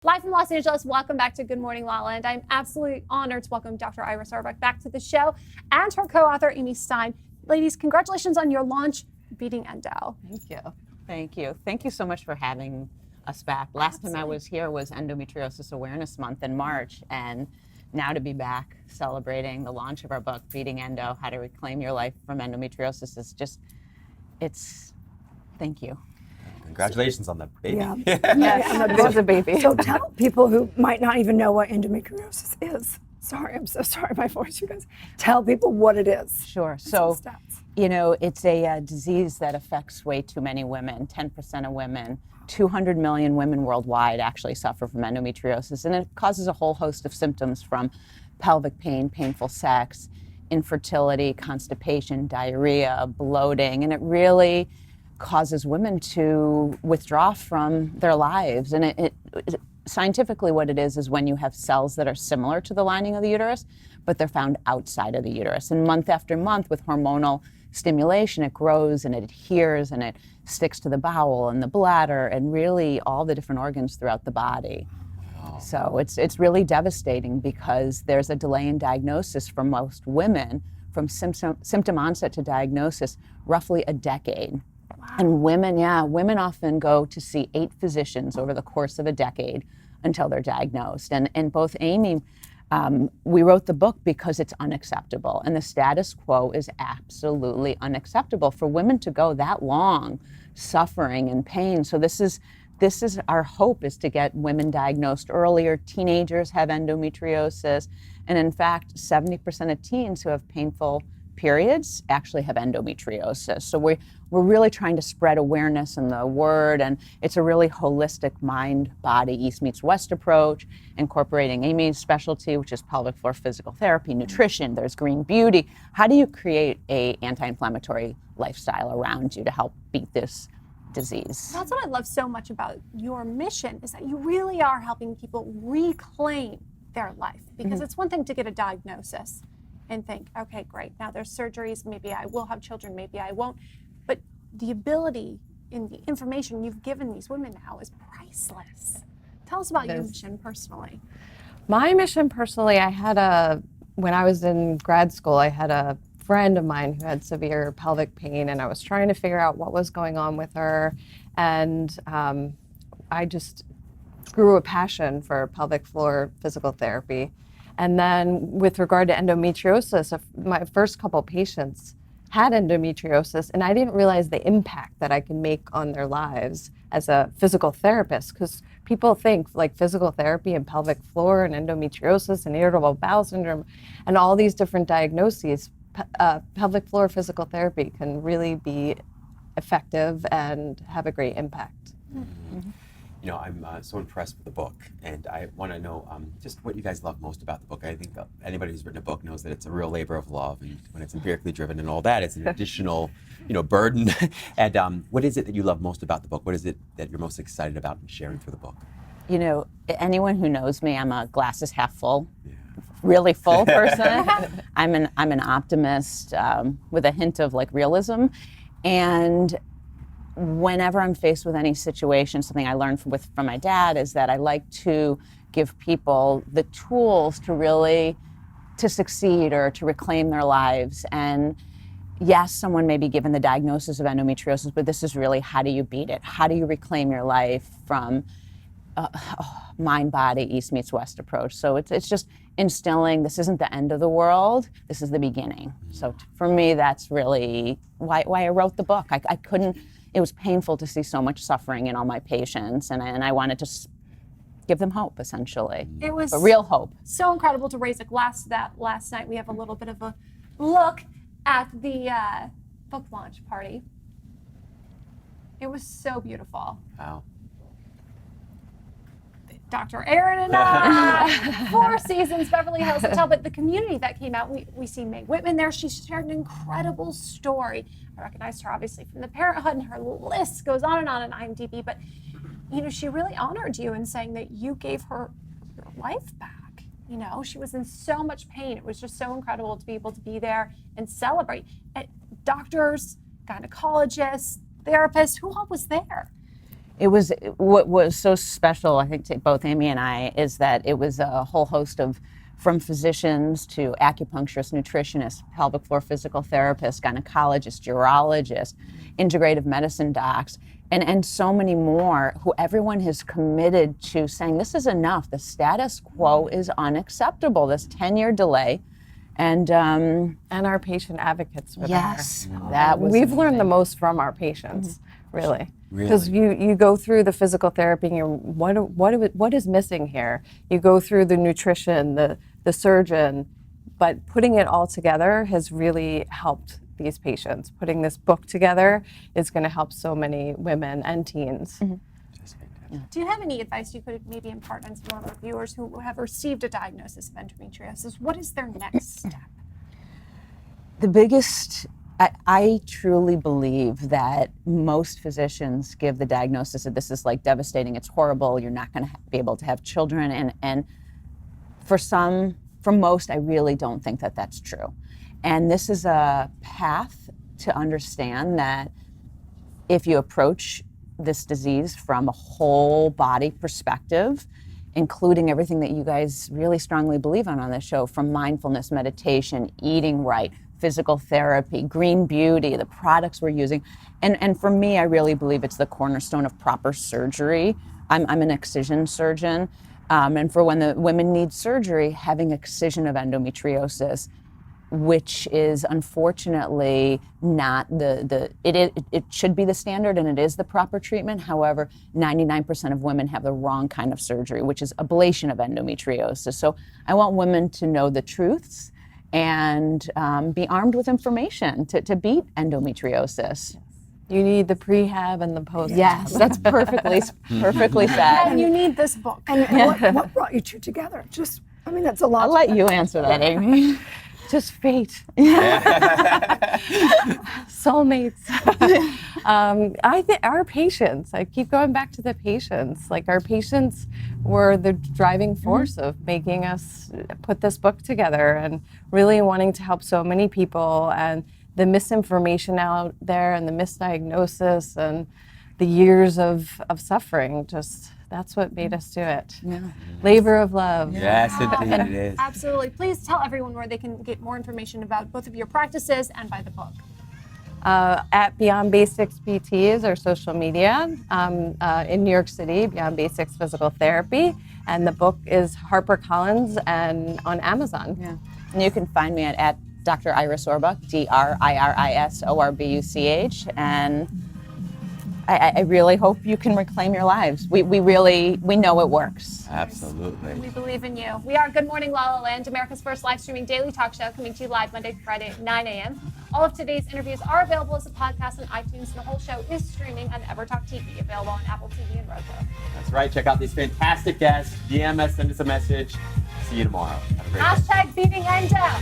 Live from Los Angeles, welcome back to Good Morning LaLa, and I'm absolutely honored to welcome Dr. Orbuch back to the show and her co-author, Amy Stein. Ladies, congratulations on your launch, Beating Endo. Thank you. Thank you. Thank you so much for having us back. Last time I was here was Endometriosis Awareness Month in March, and now to be back celebrating the launch of our book, Beating Endo, How to Reclaim Your Life from Endometriosis is just, thank you. Congratulations on the baby. Yeah. Yes, it was a baby. So tell people who might not even know what endometriosis is. Sorry, I'm so sorry, my voice, you guys. Tell people what it is. Sure. So, Stats. it's a disease that affects way too many women, 10% of women. 200 million women worldwide actually suffer from endometriosis, and it causes a whole host of symptoms from pelvic pain, painful sex, infertility, constipation, diarrhea, bloating, and it really causes women to withdraw from their lives. And it scientifically what it is when you have cells that are similar to the lining of the uterus, but they're found outside of the uterus. And month after month with hormonal stimulation, it grows and it adheres and it sticks to the bowel and the bladder and really all the different organs throughout the body. Wow. So it's really devastating because there's a delay in diagnosis for most women from symptom onset to diagnosis, roughly a decade. Wow. And women often go to see 8 physicians over the course of a decade until they're diagnosed. And both Amy, we wrote the book because it's unacceptable. And the status quo is absolutely unacceptable for women to go that long suffering and pain. So this is our hope, is to get women diagnosed earlier. Teenagers have endometriosis. And in fact, 70% of teens who have painful periods actually have endometriosis. So we're really trying to spread awareness in the word, and it's a really holistic mind-body East meets West approach, incorporating Amy's specialty, which is pelvic floor physical therapy, nutrition, there's green beauty. How do you create a anti-inflammatory lifestyle around you to help beat this disease? That's what I love so much about your mission, is that you really are helping people reclaim their life. Because it's one thing to get a diagnosis and think, okay, great, now there's surgeries, maybe I will have children, maybe I won't. But the ability and the information you've given these women now is priceless. Tell us about your mission personally. My mission personally, when I was in grad school, I had a friend of mine who had severe pelvic pain, and I was trying to figure out what was going on with her. And I just grew a passion for pelvic floor physical therapy. And then with regard to endometriosis, my first couple patients had endometriosis, and I didn't realize the impact that I can make on their lives as a physical therapist, because people think like physical therapy and pelvic floor and endometriosis and irritable bowel syndrome and all these different diagnoses, pelvic floor physical therapy can really be effective and have a great impact. Mm-hmm. I'm so impressed with the book, and I want to know just what you guys love most about the book. I think anybody who's written a book knows that it's a real labor of love, and when it's empirically driven and all that, it's an additional, burden. And what is it that you love most about the book? What is it that you're most excited about sharing through the book? Anyone who knows me, I'm a glasses half full, really full person. I'm an optimist with a hint of realism, and whenever I'm faced with any situation, something I learned from my dad is that I like to give people the tools to succeed or to reclaim their lives. And yes, someone may be given the diagnosis of endometriosis, but this is really, how do you beat it? How do you reclaim your life from mind-body East meets West approach? So it's just instilling, this isn't the end of the world, this is the beginning. So for me, that's really why I wrote the book. I couldn't. It was painful to see so much suffering in all my patients, and I wanted to give them hope, essentially. It was a real hope. So incredible to raise a glass to that last night. We have a little bit of a look at the book launch party. It was so beautiful. Wow. Dr. Erin and I, 4 seasons, Beverly Hills Hotel, but the community that came out, we see Meg Whitman there. She shared an incredible story. I recognized her obviously from the Parenthood, and her list goes on in IMDb, but she really honored you in saying that you gave her your life back. She was in so much pain. It was just so incredible to be able to be there and celebrate. Doctors, gynecologists, therapists, who all was there? It was what was so special, I think, to both Amy and I, is that it was a whole host of, from physicians to acupuncturists, nutritionists, pelvic floor physical therapists, gynecologists, urologists, integrative medicine docs, and so many more, who everyone has committed to saying this is enough. The status quo is unacceptable. This 10-year delay. And our patient advocates were yes, there. that was We've learned the amazing. most from our patients, really. Really? Because you go through the physical therapy and you're, what is missing here? You go through the nutrition, the surgeon, but putting it all together has really helped these patients. Putting this book together is going to help so many women and teens. That's fantastic. Do you have any advice you could maybe impart on some of our viewers who have received a diagnosis of endometriosis? What is their next step? The biggest, I truly believe that most physicians give the diagnosis that this is like devastating, it's horrible, you're not going to be able to have children. And for most, I really don't think that that's true. And this is a path to understand that if you approach this disease from a whole body perspective, including everything that you guys really strongly believe on this show, from mindfulness, meditation, eating right, physical therapy, green beauty, the products we're using. And for me, I really believe it's the cornerstone of proper surgery. I'm an excision surgeon. And for when the women need surgery, having excision of endometriosis, which is unfortunately not it should be the standard and it is the proper treatment. However, 99% of women have the wrong kind of surgery, which is ablation of endometriosis. So I want women to know the truths and be armed with information to beat endometriosis. You need the prehab and the post. Yes, that's perfectly said. And you need this book. And what brought you two together? Just, I mean, that's a lot. I'll let you answer that, Amy. Just fate. Soulmates. I think our patients, I keep going back to the patients, like our patients were the driving force of making us put this book together and really wanting to help so many people. And the misinformation out there and the misdiagnosis and the years of suffering, just that's what made us do it. Yeah. Labor of love. Yes, indeed it is. Absolutely. Please tell everyone where they can get more information about both of your practices and buy the book. At Beyond Basics PT is our social media in New York City, Beyond Basics Physical Therapy, and the book is HarperCollins and on Amazon. Yeah. And you can find me at Dr. Iris Orbuch, DRIRISORBUCH, and I really hope you can reclaim your lives. We know it works. Absolutely. We believe in you. We are Good Morning LaLa Land, America's first live streaming daily talk show, coming to you live Monday to Friday at 9 a.m. All of today's interviews are available as a podcast on iTunes, and the whole show is streaming on EverTalk TV, available on Apple TV and Roku. That's right. Check out these fantastic guests. DM us, send us a message. See you tomorrow. Have a great day. #BeatingEndo.